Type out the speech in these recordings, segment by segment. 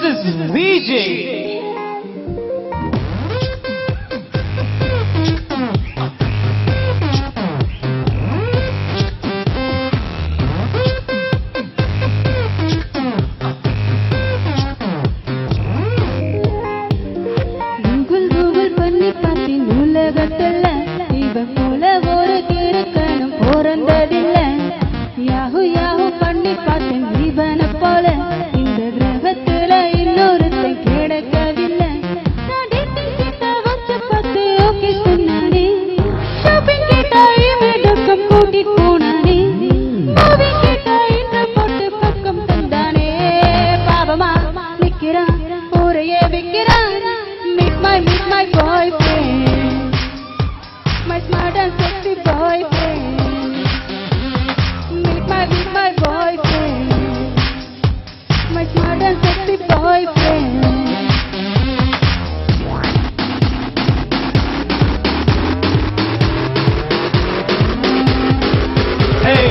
This is VJ. Google பண்ணி பார்த்தேன் உலகத்துல இவன் போல ஒரு திருக்கணும் பிறந்ததில்லை. யாஹூ யாஹூ பண்ணி பார்த்தேன் இவனை போல இந்த கிரகத்துல இன்னொருத்தன் கிடைக்கவில்லை. நான் dating கிட்ட வச்சு பார்த்து ஓகே சொன்னானே, ஷாப்பிங் கிட்ட இவனுக்கும் கூட்டிட்டு போனானே, மூவி கிட்ட இந்த போட்டு பக்கம் தந்தானே. பாவமா நிக்கிறான் ஊரையே விக்கிறான். Meet my boyfriend, my smart and sexy boyfriend. Meet my boyfriend, my smart and sexy boyfriend. Hey,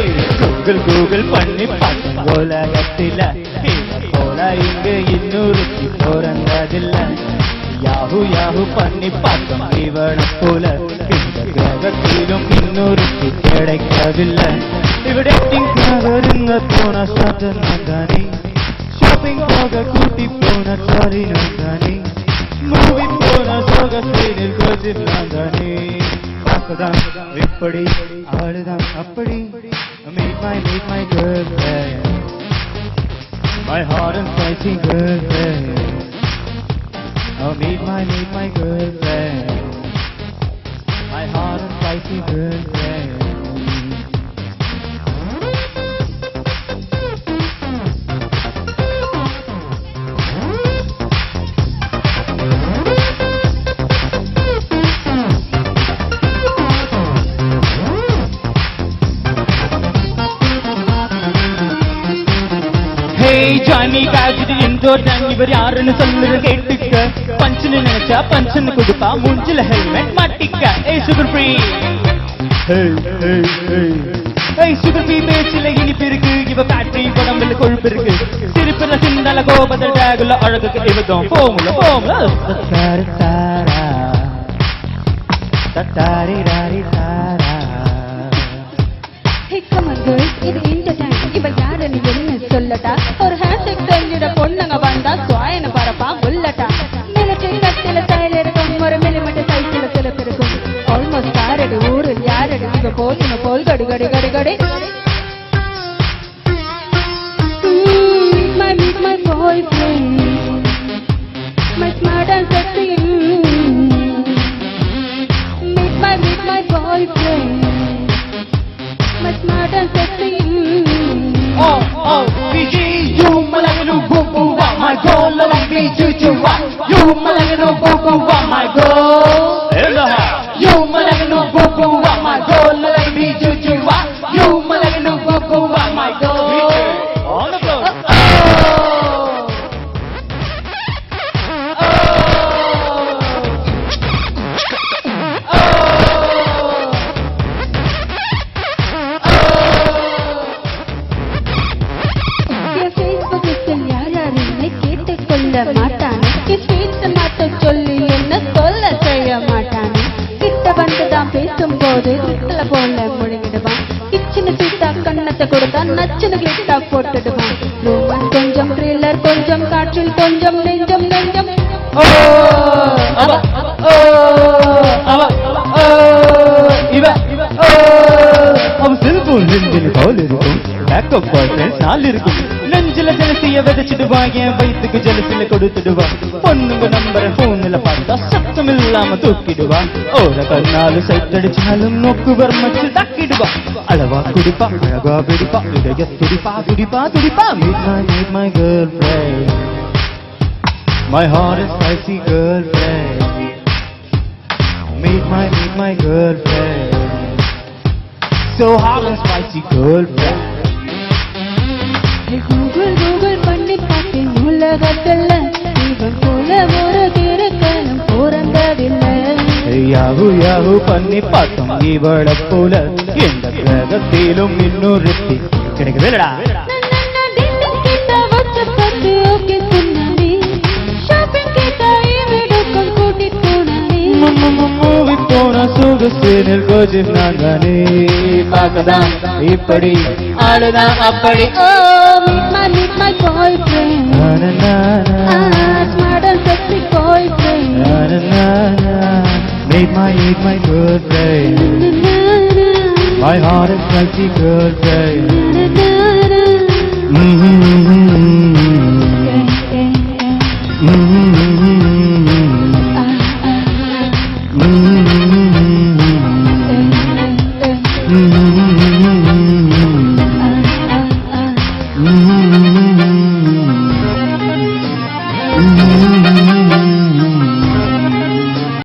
Google பண்ணி பார்த்தேன் உலகத்தில இவன் போல இங்கு இன்னொருத்தி பிறந்ததில்லை. யாஹூ யாஹூ பண்ணி பார்த்தோம் இவனை போல இந்த கிரகத்திலும் இன்னொருத்தி கிடைக்கவில்லை. இவ டேட்டிங்காக ரிங்க போன சாட்டன் தானே, ஷாப்பிங் போக கூட்டி போன சாரி தானே, மூவி போன சோக சீனில் கோஜில் தானே. பார்க்கதான் இப்படி அவளுதான் அப்படி. Meet my girlfriend, my hot and spicy girlfriend. Oh, meet my girlfriend, my hot and spicy girlfriend. Hey Johnny காஜிடி இன்ட்ரோ டைம் இவர் யாருன்னு சொல்லுற கேட்டுக்க. பஞ்சுன்னு நினைச்சா பஞ்சுன்னு கொடுப்பா மூஞ்சில ஹெல்மெட் மாட்டிக்க. ஏய் சுகர் ஃப்ரீ, ஏய் சுகர் ஃப்ரீ பேச்சில இனிப்பு இருக்கு, இவ பேட்டரி உடம்புல கொழுப்பு இருக்கு, சிரிப்புல சிந்தால கோபத்தில் டேகுல அழகுக்கு இவதும் போமுல போமுல. தத்தாரி தாரா தத்தாரி ராரி தாரா. Hey come on girls, இது இந்த டைம். இவ யாருன்னு என்ன சொல்லட்டா? ஒரு ஹேண்ட்ஷேக் தெரிஞ்சிட பொண்ணுங்க வந்தா சுவாயன பரப்பா உள்ளட்டா. மிலிட்டரி கட்டில ஸ்டைல் இருக்கும், ஒரு மில்லிமீட்டர் சைஸ்ல சிலப்பு இருக்கும். ஆல்மோஸ்ட் யாரடி ஊரில் யாரடி இவ போல் கடி கடி கடி கடி. Meet my boyfriend, my smart and sexy. Meet my boyfriend, my smart and sexy. Oh, VJ, you malagano boo boo wa my girl, like me juju wa. You malagano boo boo wa my girl. You malagano boo boo wa my girl, like me juju wa. You malagano boo boo wa my girl. On the floor. மாட்டானே sweet மாட்ட சொல்லி என்ன சொல்ல செய்ய மாட்டானே. கிட்ட வந்துதான் பேசும்போது கிட்டல போல முழுங்கிடுவான். கிச்சனு சீட்டா கண்ணத்தை கொடுத்தா நச்சுன்னு கிட்டா போட்டுடுவான். ரோமன் கொஞ்சம் த்ரில்லர் கொஞ்சம் காற்றில் கொஞ்சம் நெஞ்சம் நெஞ்சம். அவன் செல்போன் நெஞ்சில் கால் இருக்கும், பேக்கப் பாய் ஃப்ரெண்ட்ஸ் நாள் இருக்கும். நெஞ்சில ஜலசிய விதைச்சிடுவான், என் வயிற்றுக்கு ஜலசில கொடுத்துடுவான். பொண்ணுங்க நம்பரை போன்ல பார்த்தா சத்தம் இல்லாம தூக்கிடுவான். ஓர கண்ணாலும் சைட்டடிச்சாலும் நோக்கு வர்மச்சு தாக்கிடுவான். அளவா குடிப்பா அழகா பிடிப்பா இதய துடிப்பா துடிப்பா துடிப்பா. Meet my girlfriend, my hot and spicy girlfriend. Meet my girlfriend, so hot and spicy girlfriend. Google பண்ணி பார்த்தேன் உலகத்துல இவன் போல ஒரு திருக்கணும் பிறந்ததில்லை. யாஹூ யாஹூ பண்ணி பார்த்தோம் இவளை போல எந்த கிரகத்திலும் இன்னொருத்தி கிடைக்கவே இல்லடா. கிட்ட வச்சு பார்த்து ஓகே சொன்னானே, மூவி போன சுகஸ்தினில் கோஜிப் நான் தானே பார்க்கதான் இப்படி ஆளுதான் அப்படி meet my boyfriend. Smart and sexy boyfriend. Meet my girlfriend. My heart is sexy girlfriend.